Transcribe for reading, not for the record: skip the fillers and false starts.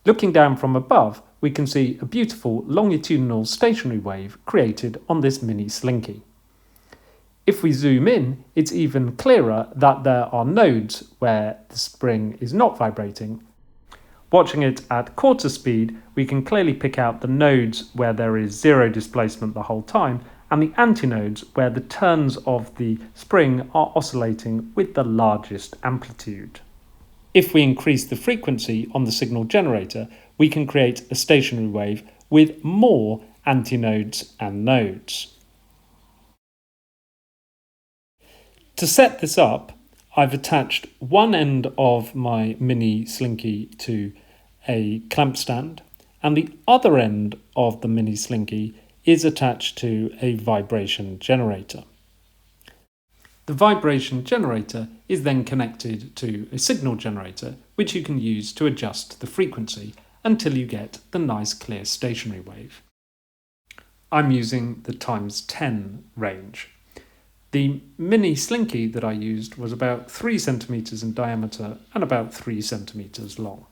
Looking down from above, we can see a beautiful longitudinal stationary wave created on this mini slinky. If we zoom in, it's even clearer that there are nodes where the spring is not vibrating. Watching it at quarter speed, we can clearly pick out the nodes where there is zero displacement the whole time, and the antinodes where the turns of the spring are oscillating with the largest amplitude. If we increase the frequency on the signal generator, we can create a stationary wave with more antinodes and nodes. To set this up, I've attached one end of my mini slinky to a clamp stand, and the other end of the mini slinky is attached to a vibration generator. The vibration generator is then connected to a signal generator, which you can use to adjust the frequency until you get the nice clear stationary wave. I'm using the ×10 range. The mini slinky that I used was about 3 centimeters in diameter and about 3 centimeters long.